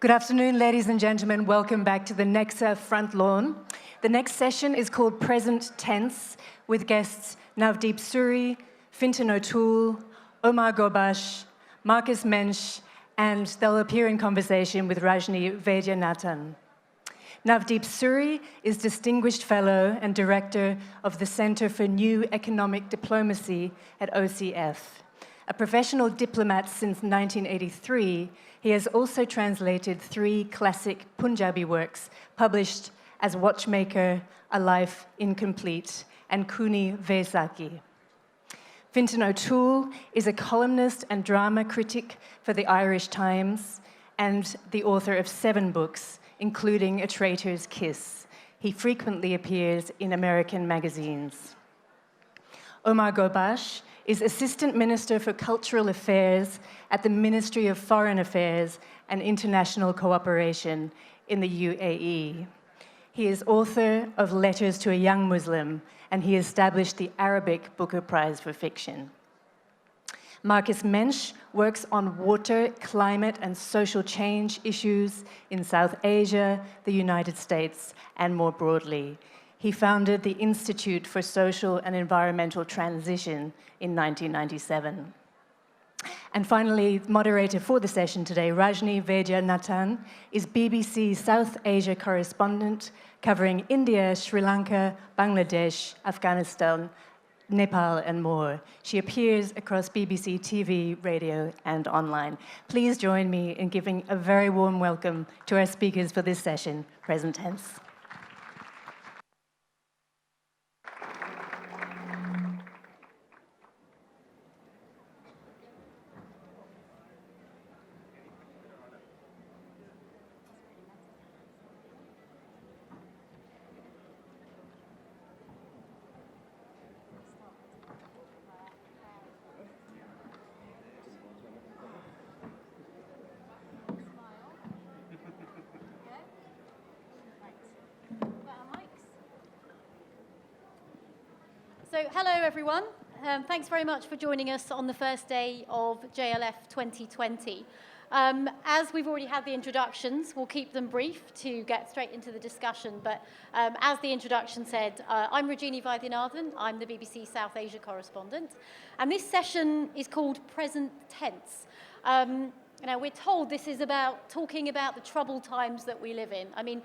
Good afternoon, ladies and gentlemen. Welcome back to the Nexa Front Lawn. The next session is called Present Tense, with guests Navdeep Suri, Fintan O'Toole, Omar Gobash, Marcus Moench, and they'll appear in conversation with Rajini Vaidyanathan. Navdeep Suri is Distinguished Fellow and Director of the Center for New Economic Diplomacy at OCF. A professional diplomat since 1983, he has also translated 3 classic Punjabi works published as Watchmaker, A Life Incomplete, and Khooni Vaisakhi. Fintan O'Toole is a columnist and drama critic for the Irish Times and the author of 7 books, including A Traitor's Kiss. He frequently appears in American magazines. Omar Gobash is Assistant Minister for Cultural Affairs at the Ministry of Foreign Affairs and International Cooperation in the UAE. He is author of Letters to a Young Muslim, and he established the Arabic Booker Prize for Fiction. Marcus Moench works on water, climate, and social change issues in South Asia, the United States, and more broadly. He founded the Institute for Social and Environmental Transition in 1997. And finally, moderator for the session today, Rajini Vaidyanathan, is BBC South Asia correspondent covering India, Sri Lanka, Bangladesh, Afghanistan, Nepal, and more. She appears across BBC TV, radio, and online. Please join me in giving a very warm welcome to our speakers for this session, present tense. So, hello everyone. Thanks very much for joining us on the first day of JLF 2020. As we've already had the introductions, we'll keep them brief to get straight into the discussion. But as the introduction said, I'm Rajini Vaidyanathan. I'm the BBC South Asia correspondent. And this session is called Present Tense. Now, we're told this is about talking about the troubled times that we live in. I mean,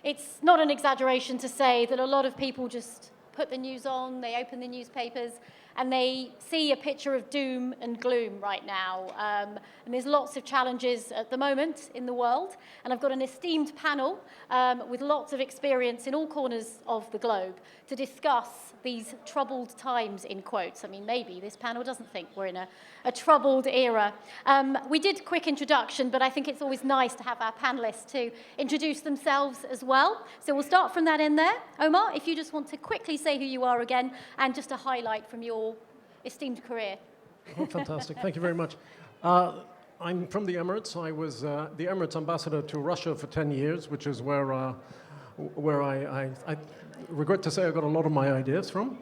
it's not an exaggeration to say that a lot of people just put the news on, they open the newspapers, and they see a picture of doom and gloom right now. And there's lots of challenges at the moment in the world. And I've got an esteemed panel with lots of experience in all corners of the globe to discuss these troubled times, in quotes. I mean, maybe this panel doesn't think we're in a troubled era. We did a quick introduction, but I think it's always nice to have our panelists to introduce themselves as well. So we'll start from that end there. Omar, if you just want to quickly say who you are again, and just a highlight from your esteemed career. Oh, fantastic. Thank you very much. I'm from the Emirates. I was the Emirates ambassador to Russia for 10 years, which is where I regret to say I got a lot of my ideas from.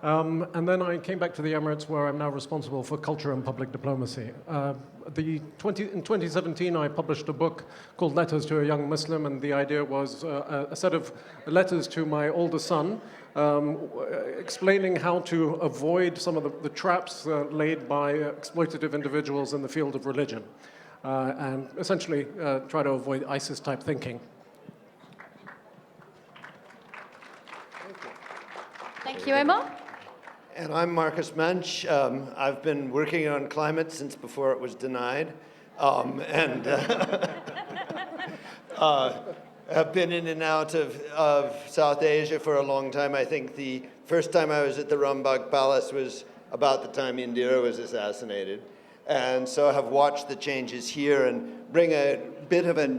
And then I came back to the Emirates, where I'm now responsible for culture and public diplomacy. In 2017, I published a book called Letters to a Young Muslim, and the idea was a set of letters to my older son, explaining how to avoid some of the traps laid by exploitative individuals in the field of religion, and essentially try to avoid ISIS-type thinking. Thank you, Omar. And I'm Marcus Moench. I've been working on climate since before it was denied. I've been in and out of South Asia for a long time. I think the first time I was at the Rambagh Palace was about the time Indira was assassinated. And so I have watched the changes here and bring a bit of a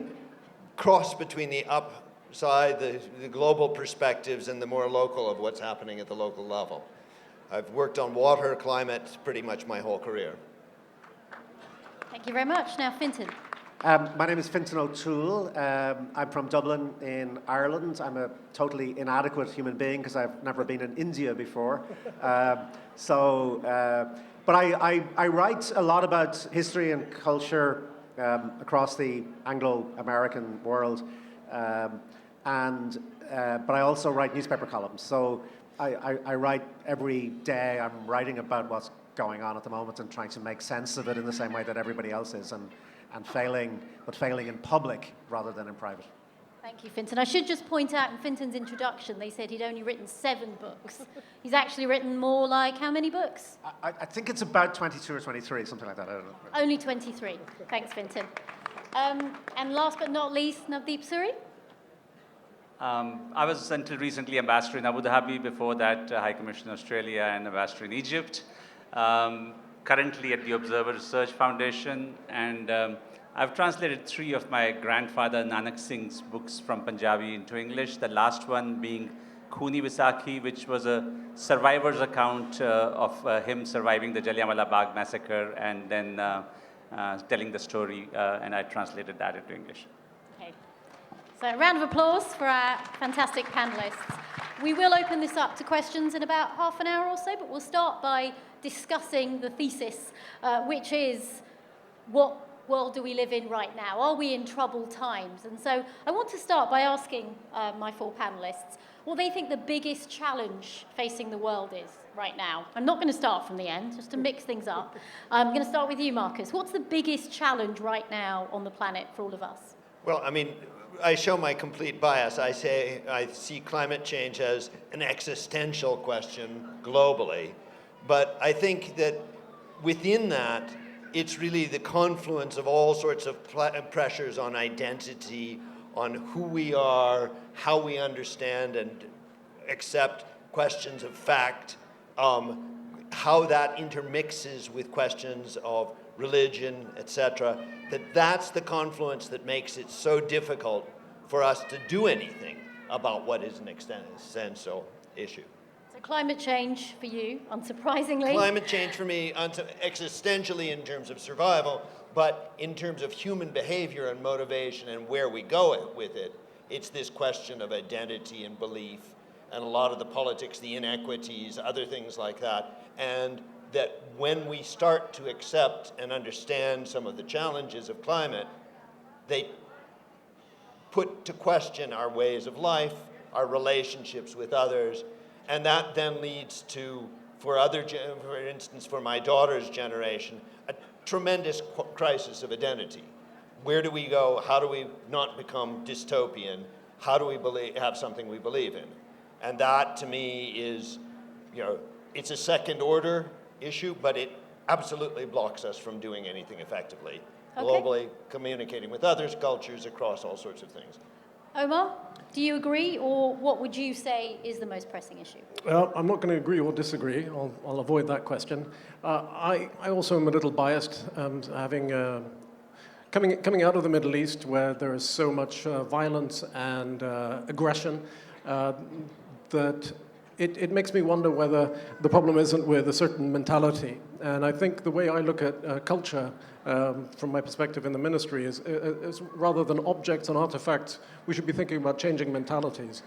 cross between the upside, the global perspectives, and the more local of what's happening at the local level. I've worked on water, climate, pretty much my whole career. Thank you very much. Now, Fintan. My name is Fintan O'Toole. I'm from Dublin in Ireland. I'm a totally inadequate human being because I've never been in India before. But I write a lot about history and culture across the Anglo-American world, but I also write newspaper columns. So I write every day. I'm writing about what's going on at the moment and trying to make sense of it in the same way that everybody else is, and failing in public rather than in private. Thank you, Fintan. I should just point out in Fintan's introduction, they said he'd only written 7 books. He's actually written more like how many books? I think it's about 22 or 23, something like that. I don't know. Only 23. Thanks, Fintan. And last but not least, Navdeep Suri. I was until recently ambassador in Abu Dhabi, before that High Commissioner in Australia and ambassador in Egypt. Currently at the Observer Research Foundation, and I've translated 3 of my grandfather Nanak Singh's books from Punjabi into English, the last one being Khooni Vaisakhi, which was a survivor's account of him surviving the Jallianwala Bagh massacre, and then telling the story, and I translated that into English. Okay. So a round of applause for our fantastic panelists. We will open this up to questions in about half an hour or so, but we'll start by discussing the thesis, which is, what world do we live in right now? Are we in troubled times? And so I want to start by asking my 4 panelists what they think the biggest challenge facing the world is right now. I'm not going to start from the end, just to mix things up. I'm going to start with you, Marcus. What's the biggest challenge right now on the planet for all of us? Well, I mean, I show my complete bias. I say I see climate change as an existential question globally. But I think that within that, it's really the confluence of all sorts of pressures on identity, on who we are, how we understand and accept questions of fact, how that intermixes with questions of religion, etc. That's the confluence that makes it so difficult for us to do anything about what is an existential issue. So climate change for you, unsurprisingly. Climate change for me, existentially in terms of survival, but in terms of human behavior and motivation and where we go with it, it's this question of identity and belief, and a lot of the politics, the inequities, other things like that. And that when we start to accept and understand some of the challenges of climate, they put to question our ways of life, our relationships with others, and that then leads to, for instance, for my daughter's generation, a tremendous crisis of identity. Where do we go? How do we not become dystopian? How do we have something we believe in? And that, to me, is, it's a second order issue, but it absolutely blocks us from doing anything effectively. Okay. Globally, communicating with others, cultures, across all sorts of things. Omar, do you agree, or what would you say is the most pressing issue? Well, I'm not going to agree or disagree. I'll avoid that question. I also am a little biased, having coming out of the Middle East, where there is so much violence and aggression, that it makes me wonder whether the problem isn't with a certain mentality. And I think the way I look at culture, from my perspective in the ministry, is rather than objects and artifacts, we should be thinking about changing mentalities.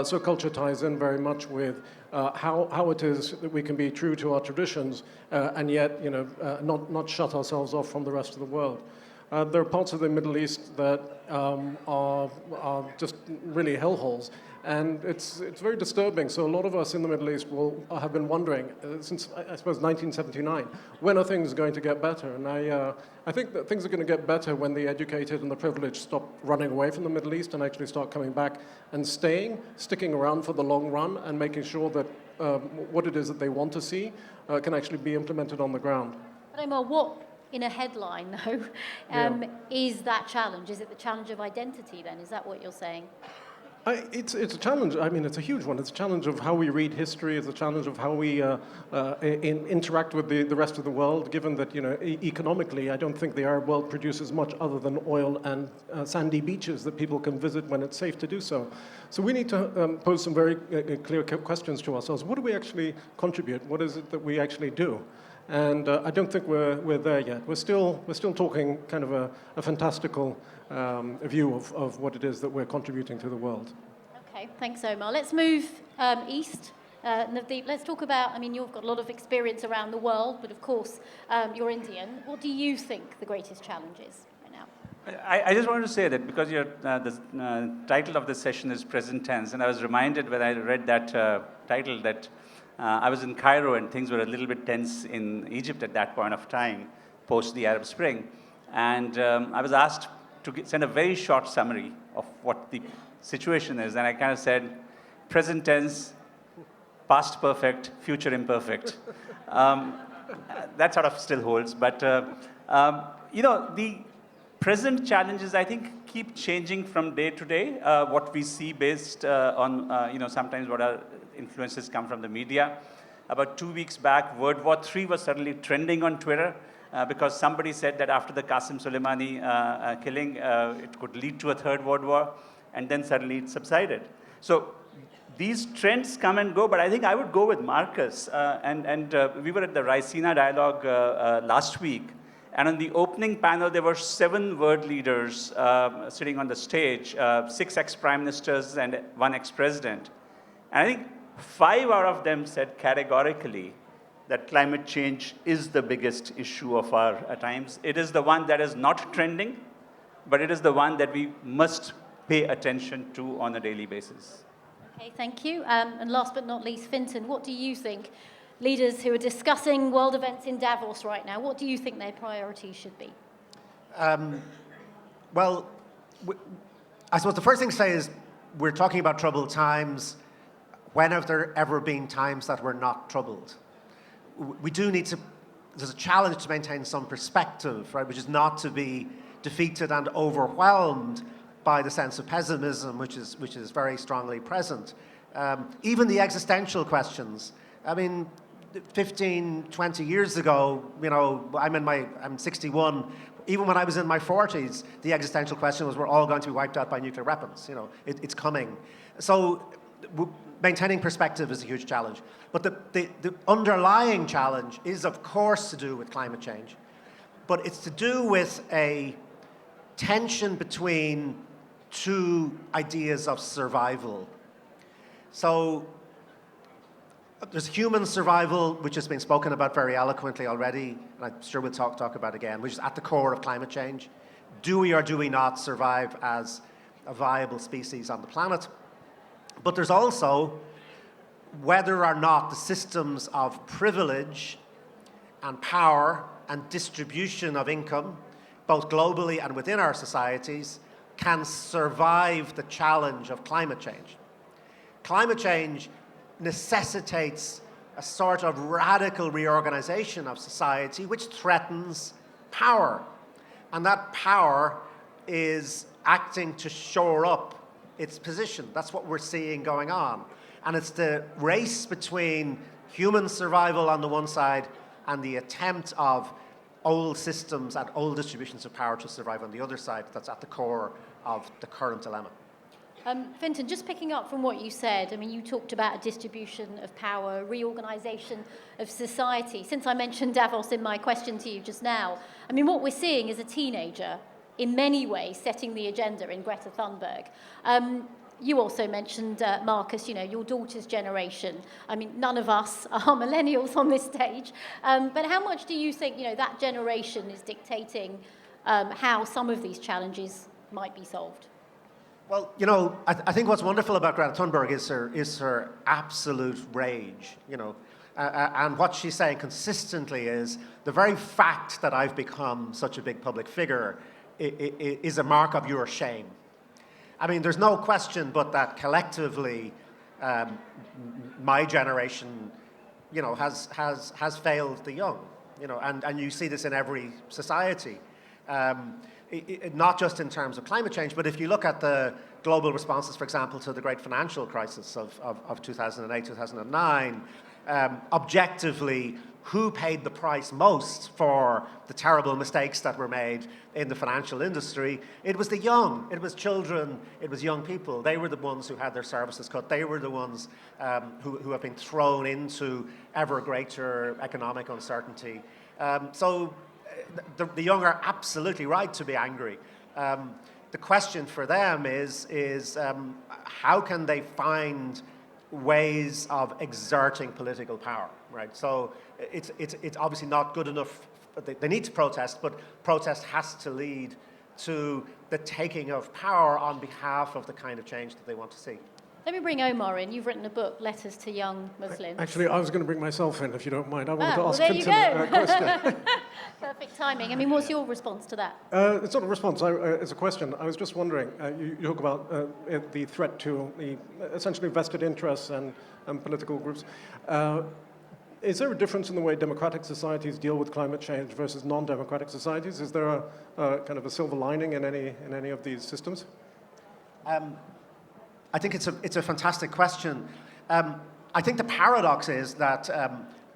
So culture ties in very much with how it is that we can be true to our traditions and yet, not shut ourselves off from the rest of the world. There are parts of the Middle East that are just really hellholes. And it's very disturbing. So a lot of us in the Middle East have been wondering since, I suppose, 1979, when are things going to get better? And I think that things are going to get better when the educated and the privileged stop running away from the Middle East and actually start coming back and sticking around for the long run, and making sure that what it is that they want to see can actually be implemented on the ground. But Omar, what, in a headline though, is that challenge? Is it the challenge of identity then? Is that what you're saying? It's a challenge. I mean, it's a huge one. It's a challenge of how we read history. It's a challenge of how we interact with the rest of the world, given that, economically, I don't think the Arab world produces much other than oil and sandy beaches that people can visit when it's safe to do so. So we need to pose some very clear questions to ourselves. What do we actually contribute? What is it that we actually do? And I don't think we're there yet. We're still talking kind of a fantastical view of what it is that we're contributing to the world. Okay, thanks, Omar. Let's move east. Navdeep, let's talk about, you've got a lot of experience around the world, but of course, you're Indian. What do you think the greatest challenge is right now? I just wanted to say that because the title of this session is present tense, and I was reminded when I read that title that I was in Cairo and things were a little bit tense in Egypt at that point of time, post the Arab Spring. And I was asked to send a very short summary of what the situation is. And I kind of said, present tense, past perfect, future imperfect. That sort of still holds. But, the present challenges, I think, keep changing from day to day. What we see based on, sometimes what our influences come from the media. About 2 weeks back, World War III was suddenly trending on Twitter because somebody said that after the Qasem Soleimani killing, it could lead to a third World War, and then suddenly it subsided. So these trends come and go, but I think I would go with Marcus. We were at the Raisina Dialogue last week, and on the opening panel, there were 7 world leaders sitting on the stage, 6 ex-prime ministers and 1 ex-president. And I think 5 out of them said categorically that climate change is the biggest issue of our times. It is the one that is not trending, but it is the one that we must pay attention to on a daily basis. Okay, thank you. And last but not least, Fintan, what do you think, leaders who are discussing world events in Davos right now, what do you think their priorities should be? Well, I suppose the first thing to say is we're talking about troubled times. When have there ever been times that we're not troubled? We do need to, there's a challenge to maintain some perspective, right, which is not to be defeated and overwhelmed by the sense of pessimism, which is very strongly present. Even the existential questions. I mean, 15, 20 years ago, I'm 61. Even when I was in my 40s, the existential question was, we're all going to be wiped out by nuclear weapons. It's coming. So maintaining perspective is a huge challenge. But the underlying challenge is, of course, to do with climate change. But it's to do with a tension between 2 ideas of survival. So there's human survival, which has been spoken about very eloquently already, and I'm sure we'll talk about again, which is at the core of climate change. Do we or do we not survive as a viable species on the planet? But there's also whether or not the systems of privilege and power and distribution of income, both globally and within our societies, can survive the challenge of climate change. Climate change necessitates a sort of radical reorganization of society which threatens power. And that power is acting to shore up its position. That's what we're seeing going on. And it's the race between human survival on the one side and the attempt of old systems and old distributions of power to survive on the other side that's at the core of the current dilemma. Fintan, just picking up from what you said, I mean, you talked about a distribution of power, reorganization of society. Since I mentioned Davos in my question to you just now, I mean, what we're seeing is a teenager, in many ways, setting the agenda in Greta Thunberg. You also mentioned, Marcus, your daughter's generation. I mean, none of us are millennials on this stage. But how much do you think, that generation is dictating how some of these challenges might be solved? Well, I think what's wonderful about Greta Thunberg is her absolute rage, and what she's saying consistently is the very fact that I've become such a big public figure is a mark of your shame. I mean, there's no question but that collectively, my generation, has failed the young, and you see this in every society. Not just in terms of climate change, but if you look at the global responses, for example, to the great financial crisis of 2008, 2009, objectively, who paid the price most for the terrible mistakes that were made in the financial industry? It was the young, it was children, it was young people. They were the ones who had their services cut. They were the ones who have been thrown into ever greater economic uncertainty. So the young are absolutely right to be angry. The question for them is how can they find ways of exerting political power, right? So it's obviously not good enough. They need to protest, but protest has to lead to the taking of power on behalf of the kind of change that they want to see. Let me bring Omar in. You've written a book, Letters to Young Muslims. Actually, I was going to bring myself in, if you don't mind. I wanted to well, ask there you Fintan a question. Perfect timing. I mean, what's your response to that? It's not a response, it's a question. I was just wondering, you talk about the threat to the essentially vested interests and political groups. Is there a difference in the way democratic societies deal with climate change versus non-democratic societies? Is there a kind of a silver lining in any of these systems? I think it's a fantastic question. I think the paradox is that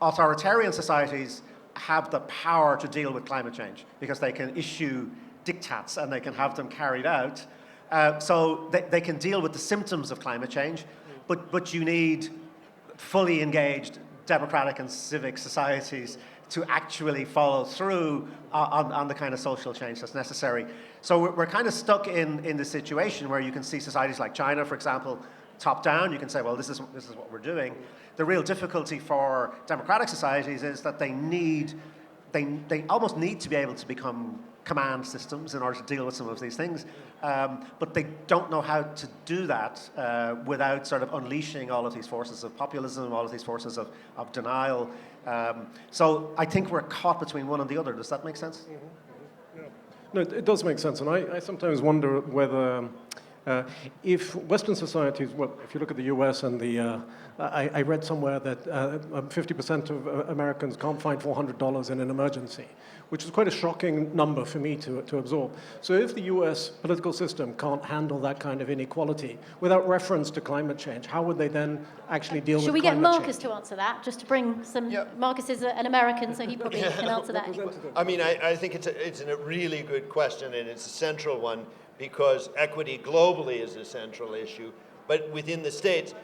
authoritarian societies have the power to deal with climate change because they can issue diktats and they can have them carried out. So they can deal with the symptoms of climate change, but you need fully engaged democratic and civic societies to actually follow through on the kind of social change that's necessary. So we're kind of stuck in the situation where you can see societies like China, for example, top down. You can say, well, this is what we're doing. The real difficulty for democratic societies is that they almost need to be able to become command systems in order to deal with some of these things. But they don't know how to do that without sort of unleashing all of these forces of populism, all of these forces of denial. So I think we're caught between one and the other. Does that make sense? Mm-hmm. Yeah. No, it does make sense. And I sometimes wonder whether if Western societies, well, if you look at the US and I read somewhere that 50% of Americans can't find $400 in an emergency, which is quite a shocking number for me to absorb. So if the US political system can't handle that kind of inequality without reference to climate change, how would they then actually deal with climate change? Should we get Marcus to answer that, just to bring some... Yeah. Marcus is an American, so he probably can answer that. I mean, I think it's a really good question, and it's a central one, because equity globally is a central issue. But within the States,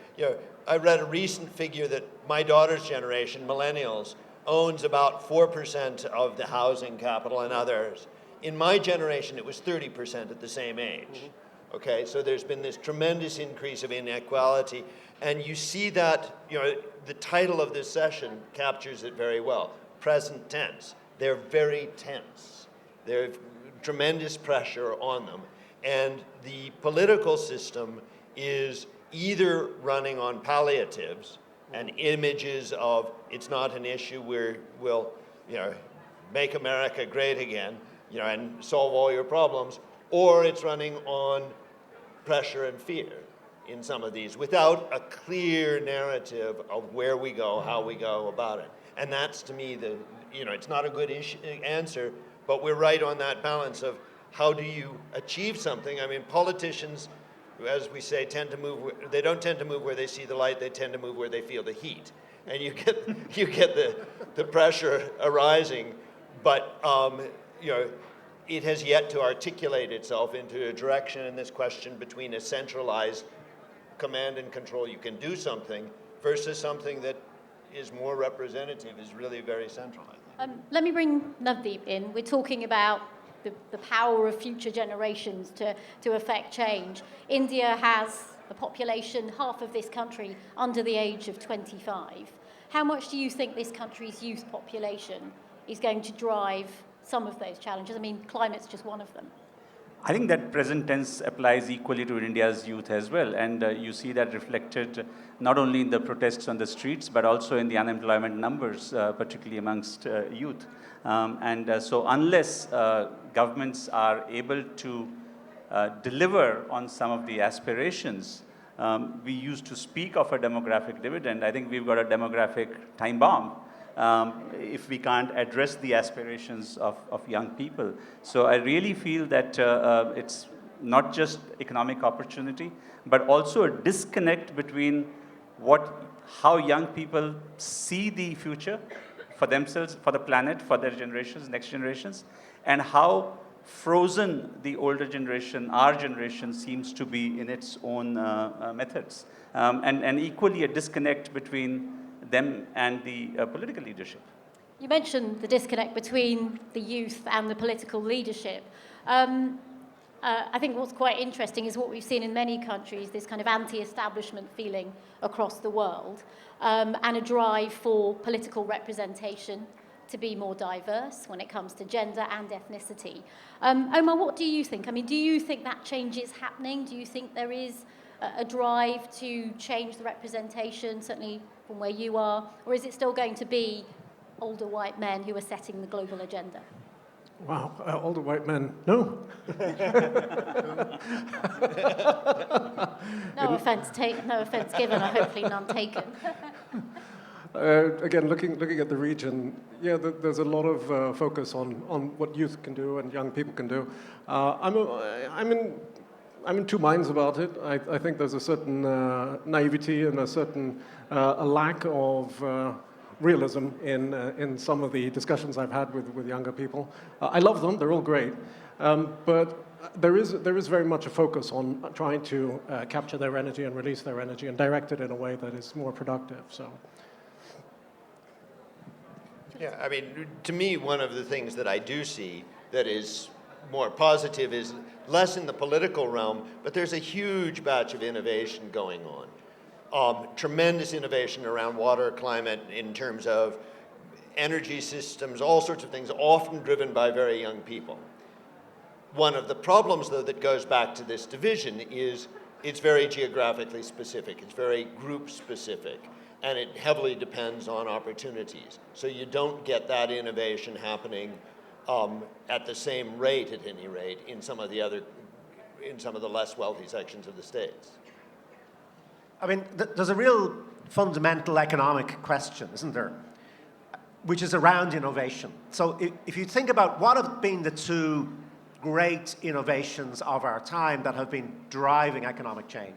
I read a recent figure that my daughter's generation, millennials, owns about 4% of the housing capital and others. In my generation, it was 30% at the same age. Mm-hmm. Okay, so there's been this tremendous increase of inequality, and you see that, the title of this session captures it very well. Present tense. They're very tense. There's tremendous pressure on them. And the political system is either running on palliatives and images of it's not an issue where we'll, make America great again, and solve all your problems, or it's running on pressure and fear in some of these without a clear narrative of where we go, how we go about it. And that's, to me, it's not a good answer, but we're right on that balance of how do you achieve something? I mean, politicians, as we say, they don't tend to move where they see the light, they tend to move where they feel the heat. And you get the pressure arising, but it has yet to articulate itself into a direction in this question between a centralized command and control, you can do something, versus something that is more representative, is really very central, I think. Let me bring Navdeep in. We're talking about the power of future generations to affect change. India has a population, half of this country, under the age of 25. How much do you think this country's youth population is going to drive some of those challenges? I mean, climate's just one of them. I think that present tense applies equally to India's youth as well. And you see that reflected not only in the protests on the streets, but also in the unemployment numbers, particularly amongst youth. So unless governments are able to deliver on some of the aspirations, we used to speak of a demographic dividend. I think we've got a demographic time bomb if we can't address the aspirations of young people. So I really feel that it's not just economic opportunity, but also a disconnect between how young people see the future for themselves, for the planet, for their generations, next generations, and how frozen the older generation, our generation, seems to be in its own methods. And equally a disconnect between them and the political leadership. You mentioned the disconnect between the youth and the political leadership. I think what's quite interesting is what we've seen in many countries, this kind of anti-establishment feeling across the world, and a drive for political representation, to be more diverse when it comes to gender and ethnicity. Omar, what do you think? I mean, do you think that change is happening? Do you think there is a drive to change the representation, certainly from where you are? Or is it still going to be older white men who are setting the global agenda? Wow, older white men, no. No offence given, or hopefully none taken. Again, looking at the region, yeah, there's a lot of focus on what youth can do and young people can do. I'm in two minds about it. I think there's a certain naivety and a certain a lack of realism in some of the discussions I've had with younger people. I love them; they're all great, but there is very much a focus on trying to capture their energy and release their energy and direct it in a way that is more productive. So. Yeah, I mean, to me, one of the things that I do see that is more positive is less in the political realm, but there's a huge batch of innovation going on. Tremendous innovation around water, climate, in terms of energy systems, all sorts of things, often driven by very young people. One of the problems, though, that goes back to this division is it's very geographically specific. It's very group specific. And it heavily depends on opportunities. So you don't get that innovation happening at the same rate, at any rate, in some of the less wealthy sections of the States. I mean, there's a real fundamental economic question, isn't there? Which is around innovation. So if you think about what have been the two great innovations of our time that have been driving economic change,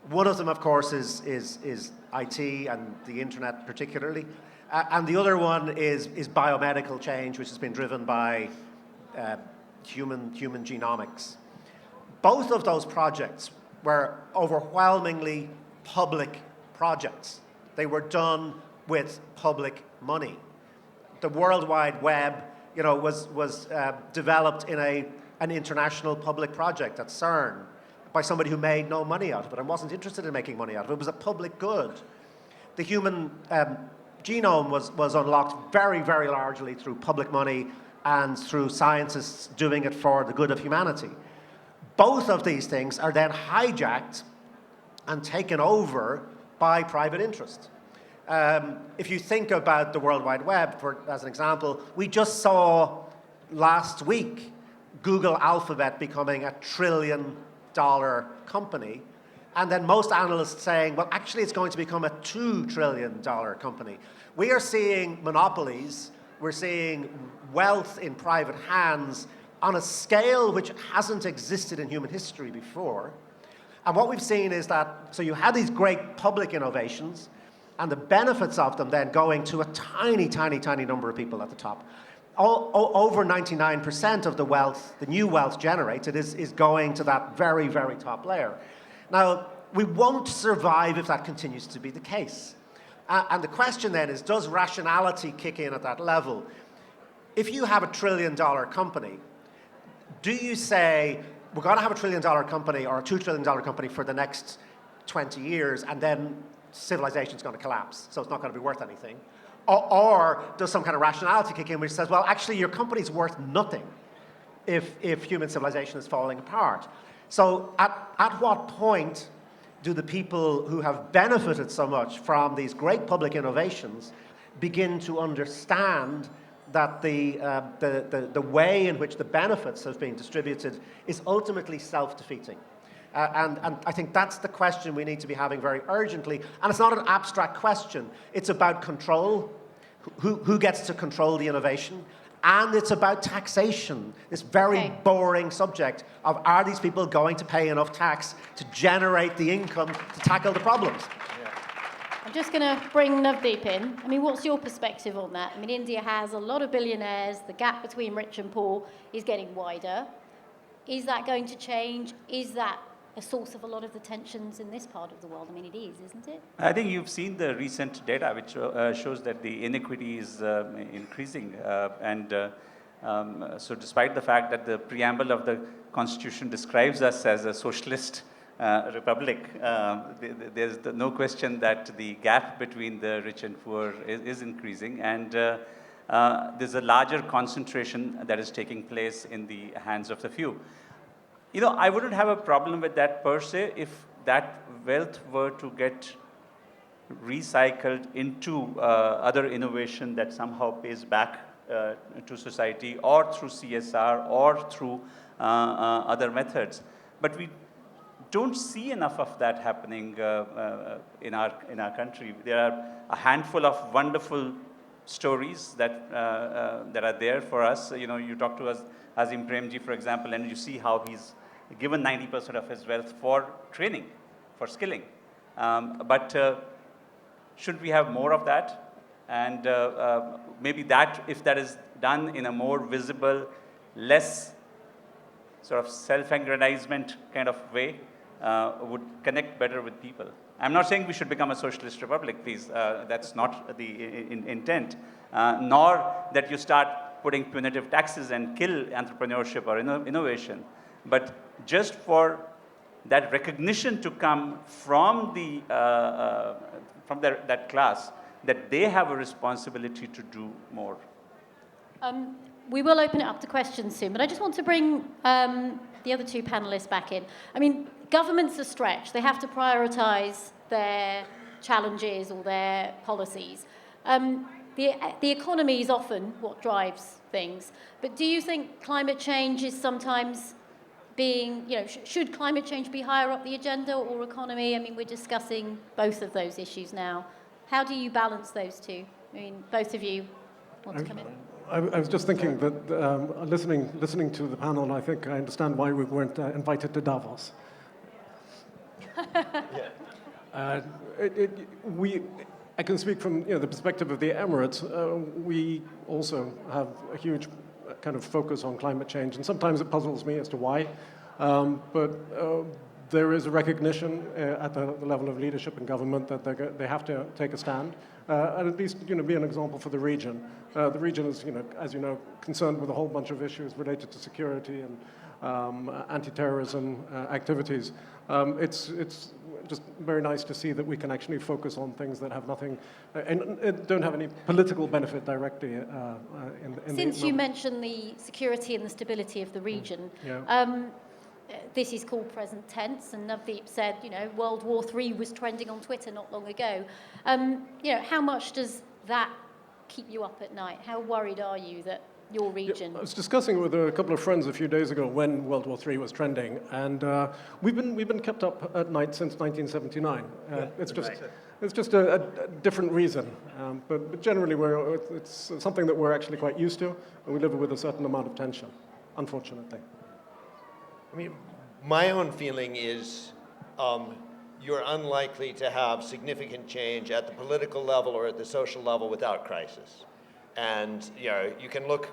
one of them, of course, is IT and the internet particularly. And the other one is biomedical change, which has been driven by human genomics. Both of those projects were overwhelmingly public projects. They were done with public money. The World Wide Web, was developed in an international public project at CERN by somebody who made no money out of it and wasn't interested in making money out of it. It was a public good. The human genome was unlocked very, very largely through public money and through scientists doing it for the good of humanity. Both of these things are then hijacked and taken over by private interest. If you think about the World Wide Web, as an example, we just saw last week Google Alphabet becoming $1 trillion company, and then most analysts saying, well, actually it's going to become a $2 trillion company. We are seeing monopolies, we're seeing wealth in private hands on a scale which hasn't existed in human history before. And what we've seen is that, so you had these great public innovations, and the benefits of them then going to a tiny, tiny, tiny number of people at the top. Over 99% of the wealth, the new wealth generated, is going to that very, very top layer. Now, we won't survive if that continues to be the case. And the question then is, does rationality kick in at that level? If you have $1 trillion company, do you say, we're going to have $1 trillion company or a $2 trillion company for the next 20 years, and then civilization's going to collapse, so it's not going to be worth anything? Or does some kind of rationality kick in which says, well, actually, your company's worth nothing if human civilization is falling apart? So at what point do the people who have benefited so much from these great public innovations begin to understand that the way in which the benefits have been distributed is ultimately self-defeating? And I think that's the question we need to be having very urgently. And it's not an abstract question. It's about control, who gets to control the innovation, and it's about taxation, this very boring subject of, are these people going to pay enough tax to generate the income to tackle the problems? I'm just going to bring Navdeep in. I mean, what's your perspective on that? I mean, India has a lot of billionaires. The gap between rich and poor is getting wider. Is that going to change? Is that a source of a lot of the tensions in this part of the world? I mean, it is, isn't it? I think you've seen the recent data which shows that the inequity is increasing. So despite the fact that the preamble of the Constitution describes us as a socialist republic, there's no question that the gap between the rich and poor is increasing. And there's a larger concentration that is taking place in the hands of the few. You know, I wouldn't have a problem with that per se if that wealth were to get recycled into other innovation that somehow pays back to society, or through CSR, or through other methods. But we don't see enough of that happening in our country. There are a handful of wonderful stories that are there for us. You know, you talk to us, Azim Premji, for example, and you see how he's given 90% of his wealth for training, for skilling. But should we have more of that? And maybe that, if that is done in a more visible, less sort of self-aggrandizement kind of way, would connect better with people. I'm not saying we should become a socialist republic, please. That's not the intent. Nor that you start putting punitive taxes and kill entrepreneurship or innovation. But just for that recognition to come from that class, that they have a responsibility to do more. We will open it up to questions soon, but I just want to bring the other two panelists back in. I mean, governments are stretched. They have to prioritize their challenges or their policies. The economy is often what drives things. But do you think climate change is sometimes being, you know, should climate change be higher up the agenda or economy? I mean, we're discussing both of those issues now. How do you balance those two? I mean, both of you want to come in. I was just thinking that listening to the panel, I think I understand why we weren't invited to Davos. I can speak from the perspective of the Emirates. We also have a huge kind of focus on climate change, and sometimes it puzzles me as to why. But there is a recognition at the level of leadership and government that they have to take a stand, and at least be an example for the region. The region is, as you know, concerned with a whole bunch of issues related to security and anti-terrorism activities. It's just very nice to see that we can actually focus on things that have nothing and don't have any political benefit directly. Since you mentioned the security and the stability of the region, this is called present tense, and Navdeep said, World War III was trending on Twitter not long ago. How much does that keep you up at night? How worried are you that your region? I was discussing with a couple of friends a few days ago when World War III was trending, and we've been kept up at night since 1979. It's just a different reason, but generally it's something that we're actually quite used to, and we live with a certain amount of tension, unfortunately. I mean, my own feeling is you're unlikely to have significant change at the political level or at the social level without crisis. And you can look,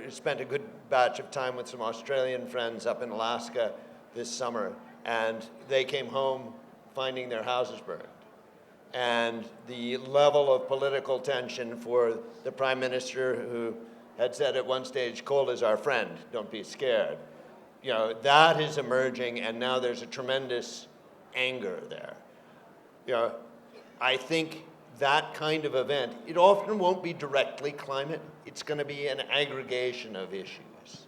spent a good batch of time with some Australian friends up in Alaska this summer, and they came home finding their houses burned. And the level of political tension for the Prime Minister, who had said at one stage, "Coal is our friend, don't be scared," that is emerging, and now there's a tremendous anger there. I think that kind of event, it often won't be directly climate. It's going to be an aggregation of issues.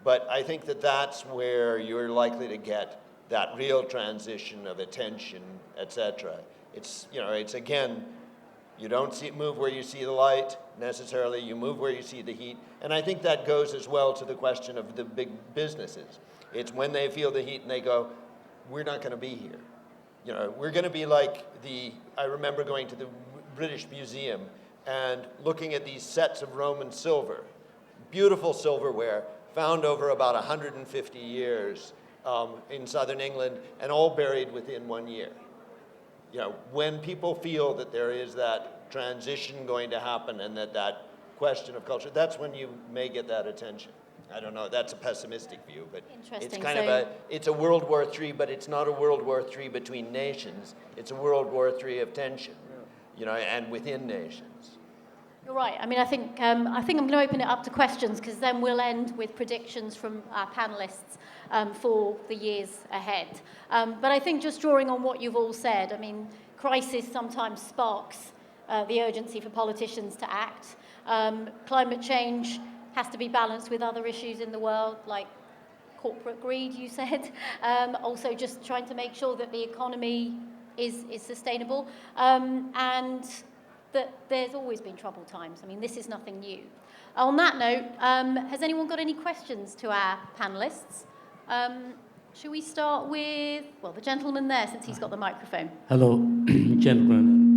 But I think that's where you're likely to get that real transition of attention, etc. It's again, you don't move where you see the light necessarily, you move where you see the heat. And I think that goes as well to the question of the big businesses. It's when they feel the heat and they go, we're not going to be here. We're going to be like I remember going to the British Museum and looking at these sets of Roman silver, beautiful silverware, found over about 150 years in southern England, and all buried within 1 year. When people feel that there is that transition going to happen and that question of culture, that's when you may get that attention. I don't know, that's a pessimistic view, but it's kind of it's a World War III, but it's not a World War III between nations. It's a World War III of tension, and within nations. You're right. I mean, I think I'm going to open it up to questions, because then we'll end with predictions from our panelists for the years ahead. But I think just drawing on what you've all said, I mean, crisis sometimes sparks the urgency for politicians to act. Climate change has to be balanced with other issues in the world, like corporate greed, you said. Also just trying to make sure that the economy is sustainable. And that there's always been troubled times. I mean, this is nothing new. On that note, has anyone got any questions to our panelists? Should we start with, well, the gentleman there, since he's got the microphone. Hello, gentlemen.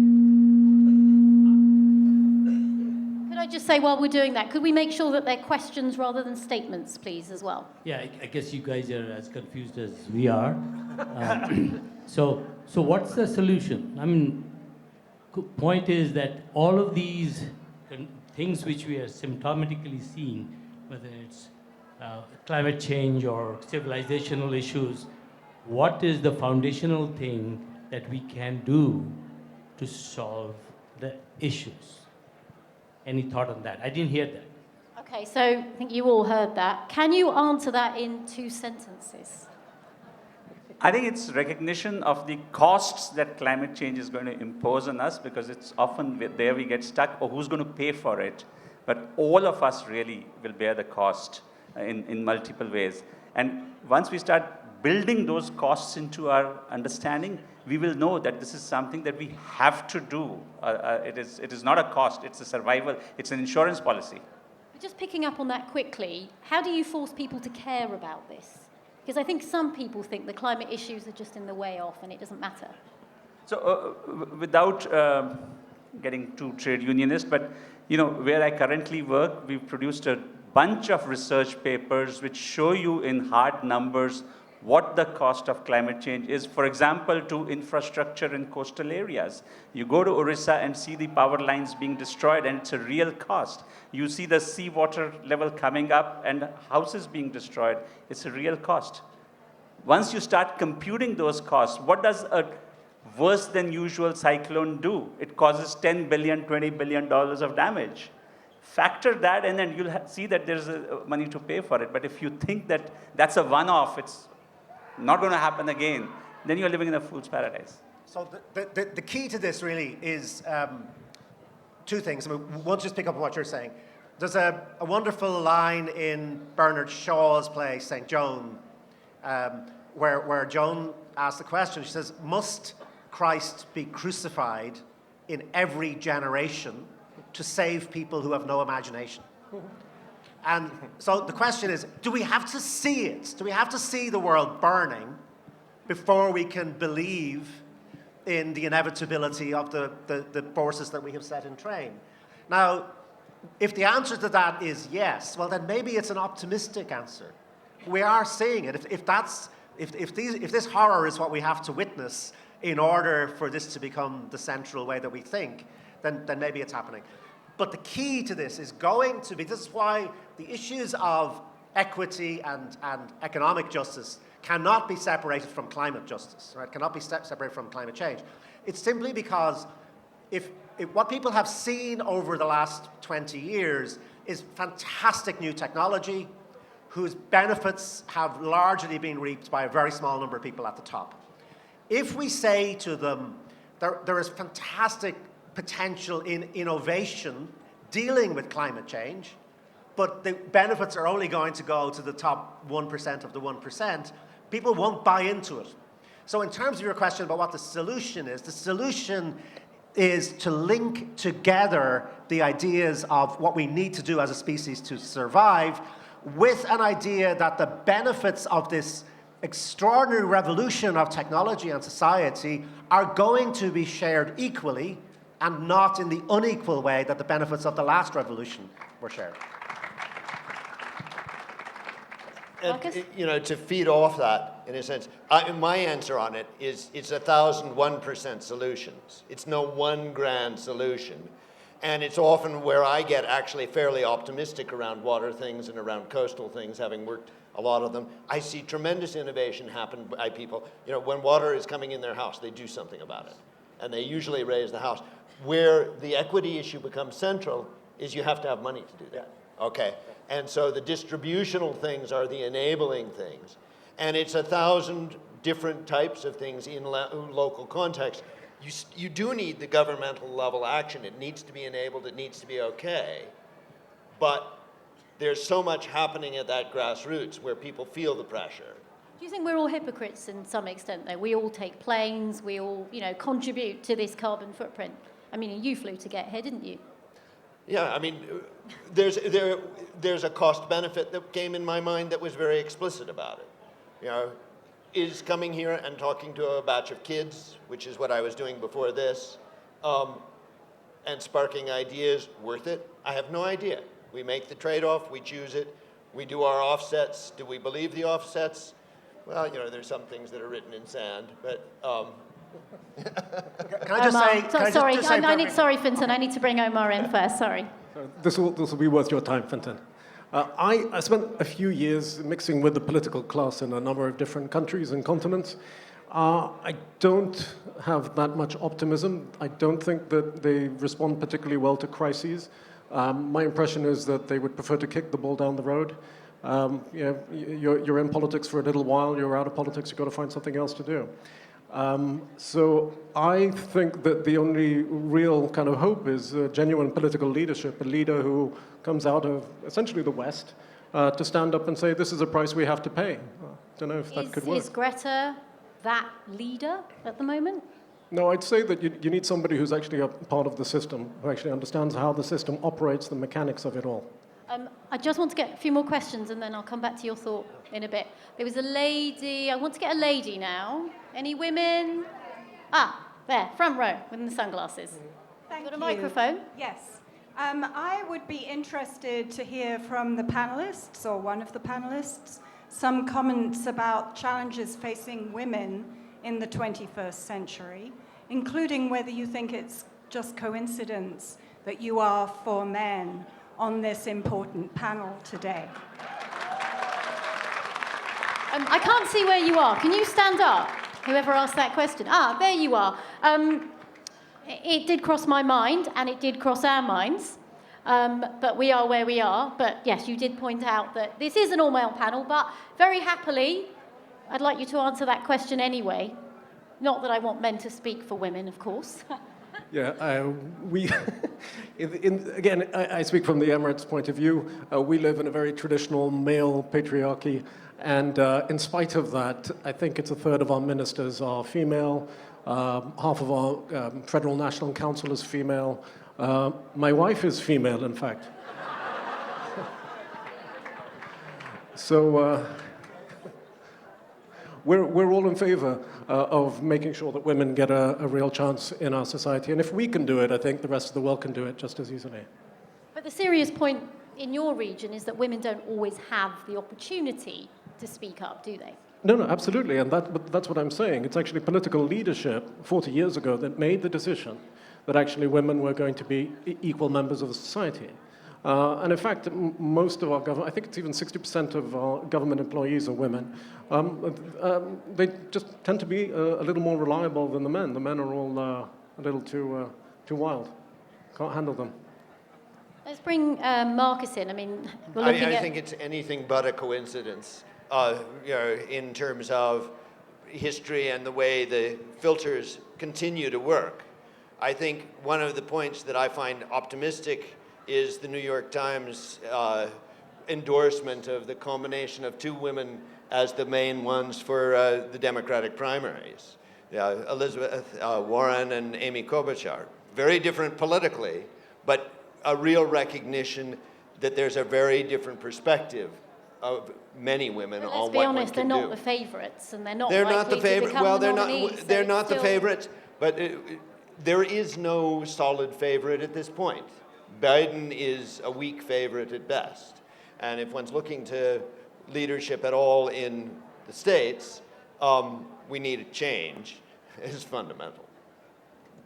Could I just say, while we're doing that, could we make sure that they're questions rather than statements, please, as well? Yeah, I guess you guys are as confused as we are. So what's the solution? I mean, point is that all of these things which we are symptomatically seeing, whether it's climate change or civilizational issues, what is the foundational thing that we can do to solve the issues? Any thought on that? I didn't hear that. Okay, so I think you all heard that. Can you answer that in 2 sentences? I think it's recognition of the costs that climate change is going to impose on us, because it's often there we get stuck, or who's going to pay for it. But all of us really will bear the cost in multiple ways. And once we start building those costs into our understanding, we will know that this is something that we have to do. It is not a cost, it's a survival, it's an insurance policy. Just picking up on that quickly, how do you force people to care about this? Because I think some people think the climate issues are just in the way off and it doesn't matter. So without getting too trade unionist, but where I currently work, we've produced a bunch of research papers which show you in hard numbers what the cost of climate change is. For example, to infrastructure in coastal areas. You go to Orissa and see the power lines being destroyed, and it's a real cost. You see the seawater level coming up and houses being destroyed. It's a real cost. Once you start computing those costs, what does a worse than usual cyclone do? It causes $10 billion, $20 billion of damage. Factor that, and then you'll see that there's money to pay for it. But if you think that that's a one-off, it's not going to happen again, then you're living in a fool's paradise. So the key to this really is 2 things. I mean, one, just pick up on what you're saying. There's a wonderful line in Bernard Shaw's play, St. Joan, where Joan asks the question, she says, must Christ be crucified in every generation to save people who have no imagination? And so the question is, do we have to see it? Do we have to see the world burning before we can believe in the inevitability of the forces that we have set in train? Now, if the answer to that is yes, well, then maybe it's an optimistic answer. We are seeing it. If this horror is what we have to witness in order for this to become the central way that we think, then maybe it's happening. But the key to this is going to be, this is why the issues of equity and economic justice cannot be separated from climate justice, right? Cannot be separated from climate change. It's simply because if what people have seen over the last 20 years is fantastic new technology whose benefits have largely been reaped by a very small number of people at the top. If we say to them, there is fantastic potential in innovation dealing with climate change, but the benefits are only going to go to the top 1% of the 1%, people won't buy into it. So in terms of your question about what the solution is to link together the ideas of what we need to do as a species to survive with an idea that the benefits of this extraordinary revolution of technology and society are going to be shared equally and not in the unequal way that the benefits of the last revolution were shared. And, to feed off that, in a sense, my answer on it is it's 1,001% solutions. It's no one grand solution. And it's often where I get actually fairly optimistic around water things and around coastal things, having worked a lot of them. I see tremendous innovation happen by people. When water is coming in their house, they do something about it. And they usually raise the house. Where the equity issue becomes central is you have to have money to do that. Okay? And so the distributional things are the enabling things. And it's 1,000 different types of things in local context. You do need the governmental level action. It needs to be enabled. It needs to be okay. but there's so much happening at that grassroots where people feel the pressure. Do you think we're all hypocrites in some extent, though? We all take planes, we all, contribute to this carbon footprint. I mean, you flew to get here, didn't you? Yeah, I mean, there's a cost-benefit that came in my mind that was very explicit about it. Is coming here and talking to a batch of kids, which is what I was doing before this, and sparking ideas worth it? I have no idea. We make the trade-off, we choose it, we do our offsets. Do we believe the offsets? Well, there's some things that are written in sand, but... Can I just say... Sorry, Fintan, I need to bring Omar in first, sorry. This will be worth your time, Fintan. I spent a few years mixing with the political class in a number of different countries and continents. I don't have that much optimism. I don't think that they respond particularly well to crises. My impression is that they would prefer to kick the ball down the road. You're in politics for a little while, you're out of politics, you've got to find something else to do. So I think that the only real kind of hope is genuine political leadership, a leader who comes out of essentially the West to stand up and say, this is a price we have to pay. I don't know if that could work. Is Greta that leader at the moment? No, I'd say that you need somebody who's actually a part of the system, who actually understands how the system operates, the mechanics of it all. I just want to get a few more questions and then I'll come back to your thought in a bit. There was a lady, I want to get a lady now. Any women? There, front row with the sunglasses. Thank Got a you. microphone? Yes. I would be interested to hear from the panelists, or one of the panelists, some comments about challenges facing women in the 21st century, including whether you think it's just coincidence that you are 4 men on this important panel today. I can't see where you are. Can you stand up? Whoever asked that question. There you are. It did cross my mind, and it did cross our minds. But we are where we are. But yes, you did point out that this is an all-male panel, but very happily, I'd like you to answer that question anyway. Not that I want men to speak for women, of course. Yeah, again, I speak from the Emirates' point of view. We live in a very traditional male patriarchy, and in spite of that, I think it's a third of our ministers are female, half of our Federal National Council is female. My wife is female, in fact. So we're all in favor of making sure that women get a real chance in our society. And if we can do it, I think the rest of the world can do it just as easily. But the serious point in your region is that women don't always have the opportunity to speak up, do they? No, absolutely. And that's what I'm saying. It's actually political leadership 40 years ago that made the decision that actually women were going to be equal members of the society. And in fact, most of our government, I think it's even 60% of our government employees are women. They just tend to be a little more reliable than the men. The men are all a little too wild. Can't handle them. Let's bring Marcus in. I mean, we're looking I think it's anything but a coincidence, in terms of history and the way the filters continue to work. I think one of the points that I find optimistic is the New York Times endorsement of the combination of 2 women as the main ones for the Democratic primaries. Elizabeth Warren and Amy Klobuchar. Very different politically, but a real recognition that there's a very different perspective of many women on what one can do. Let's be honest, they're not the favorites, and they're not not the favorite. Well, they're not the still... favorites, but there is no solid favorite at this point. Biden is a weak favorite at best. And if one's looking to leadership at all in the States, we need a change. It's fundamental.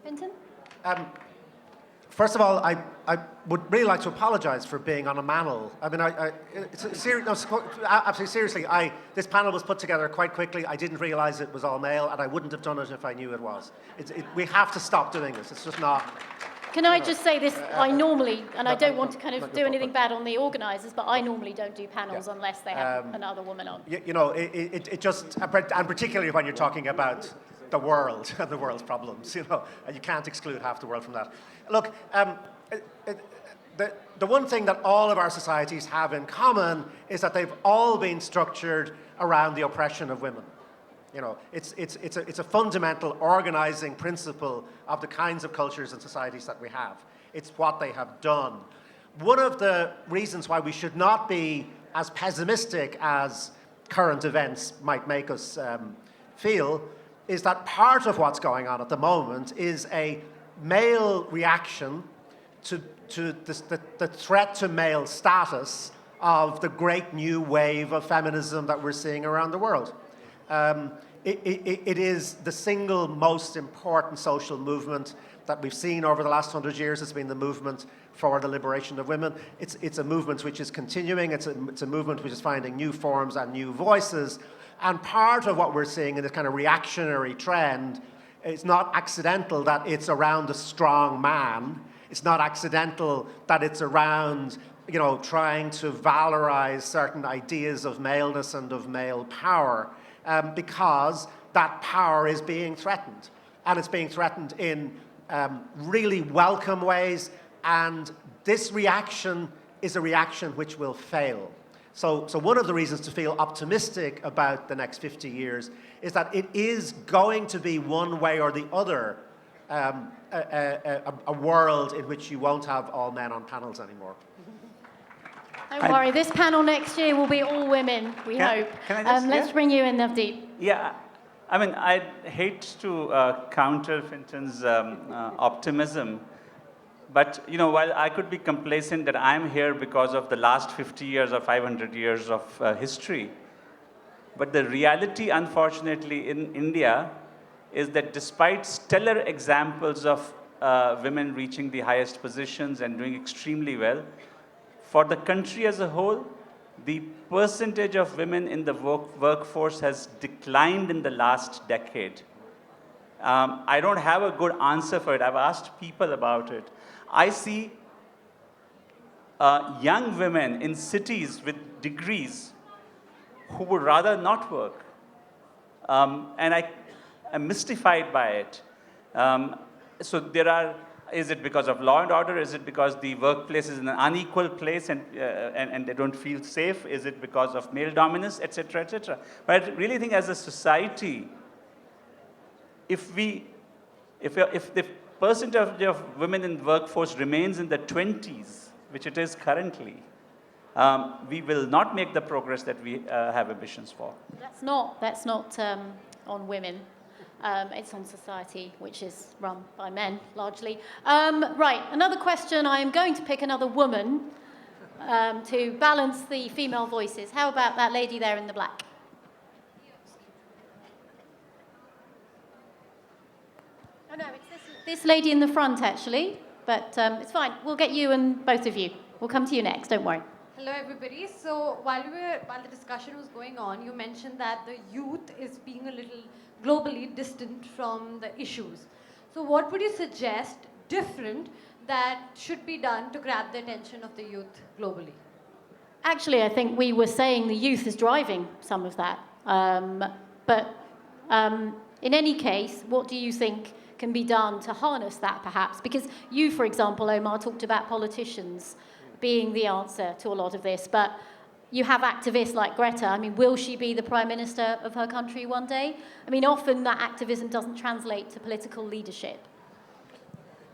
Fintan? First of all, I would really like to apologize for being on a panel. I mean, absolutely seriously, this panel was put together quite quickly. I didn't realize it was all male, and I wouldn't have done it if I knew it was. We have to stop doing this. It's just not... Can I just say this? I normally, and I don't want to kind of do anything bad on the organisers, but I normally don't do panels unless they have another woman on. It just, and particularly when you're talking about the world and the world's problems, and you can't exclude half the world from that. Look, the one thing that all of our societies have in common is that they've all been structured around the oppression of women. You know, it's a fundamental organizing principle of the kinds of cultures and societies that we have. It's what they have done. One of the reasons why we should not be as pessimistic as current events might make us feel is that part of what's going on at the moment is a male reaction to the threat to male status of the great new wave of feminism that we're seeing around the world. It is the single most important social movement that we've seen over the last 100 years. It's been the movement for the liberation of women. It's a movement which is continuing. It's a movement which is finding new forms and new voices. And part of what we're seeing in this kind of reactionary trend, it's not accidental that it's around a strong man. It's not accidental that it's around, you know, trying to valorize certain ideas of maleness and of male power, because that power is being threatened. And it's being threatened in really welcome ways, and this reaction is a reaction which will fail. So one of the reasons to feel optimistic about the next 50 years is that it is going to be one way or the other a world in which you won't have all men on panels anymore. Don't worry, this panel next year will be all women, we hope. Let's bring you in, Navdeep. Yeah, I mean, I'd hate to counter Fintan's optimism, but, you know, while I could be complacent that I'm here because of the last 50 years or 500 years of history, but the reality, unfortunately, in India is that despite stellar examples of women reaching the highest positions and doing extremely well, for the country as a whole, the percentage of women in the workforce has declined in the last decade. I don't have a good answer for it. I've asked people about it. I see young women in cities with degrees who would rather not work. And I'm mystified by it. So there are, is it because of law and order? Is it because the workplace is an unequal place and they don't feel safe? Is it because of male dominance, et cetera, et cetera? But I really think as a society, if the percentage of women in the workforce remains in the 20s, which it is currently, we will not make the progress that we have ambitions for. That's not on women. It's on society, which is run by men, largely. Right, another question. I am going to pick another woman to balance the female voices. How about that lady there in the black? Oh, no, it's this lady in the front, actually. But it's fine. We'll get you and both of you. We'll come to you next. Don't worry. Hello, everybody. So while the discussion was going on, you mentioned that the youth is being a little globally distant from the issues. So what would you suggest different that should be done to grab the attention of the youth globally? Actually, I think we were saying the youth is driving some of that. But in any case, what do you think can be done to harness that, perhaps? Because you, for example, Omar, talked about politicians being the answer to a lot of this, but you have activists like Greta. I mean, will she be the Prime Minister of her country one day? I mean, often that activism doesn't translate to political leadership.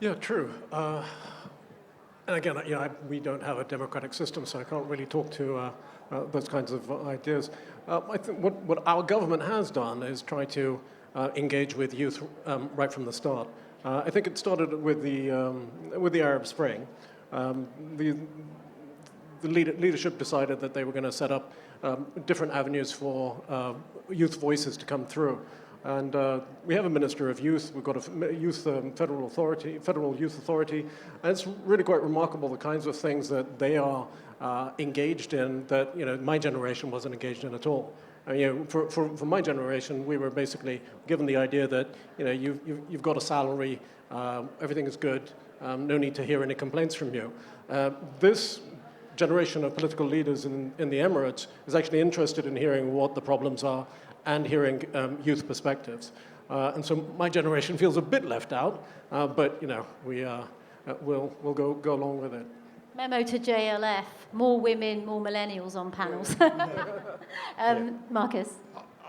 Yeah, true. And again, you know, we don't have a democratic system, so I can't really talk to those kinds of ideas. I think what our government has done is try to engage with youth right from the start. I think it started with the Arab Spring. The leadership decided that they were going to set up different avenues for youth voices to come through. And we have a Minister of Youth. We've got a youth federal youth authority. And it's really quite remarkable the kinds of things that they are engaged in that, you know, my generation wasn't engaged in at all. I mean, you know, for my generation, we were basically given the idea that, you know, you've got a salary, everything is good, no need to hear any complaints from you. This generation of political leaders in the Emirates is actually interested in hearing what the problems are and hearing youth perspectives. And so my generation feels a bit left out, but, you know, we'll go along with it. Memo to JLF, more women, more millennials on panels. Marcus.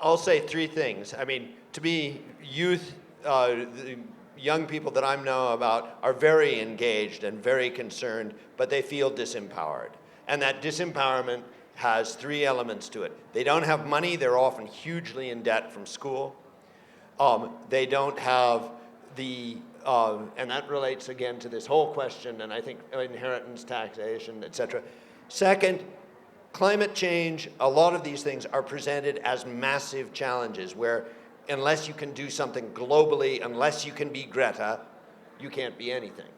I'll say three things. I mean, to me, youth, the young people that I know about are very engaged and very concerned, but they feel disempowered. And that disempowerment has three elements to it. They don't have money. They're often hugely in debt from school. They don't have the, and that relates again to this whole question, and I think inheritance, taxation, etc. Second, climate change, a lot of these things are presented as massive challenges where unless you can do something globally, unless you can be Greta, you can't be anything.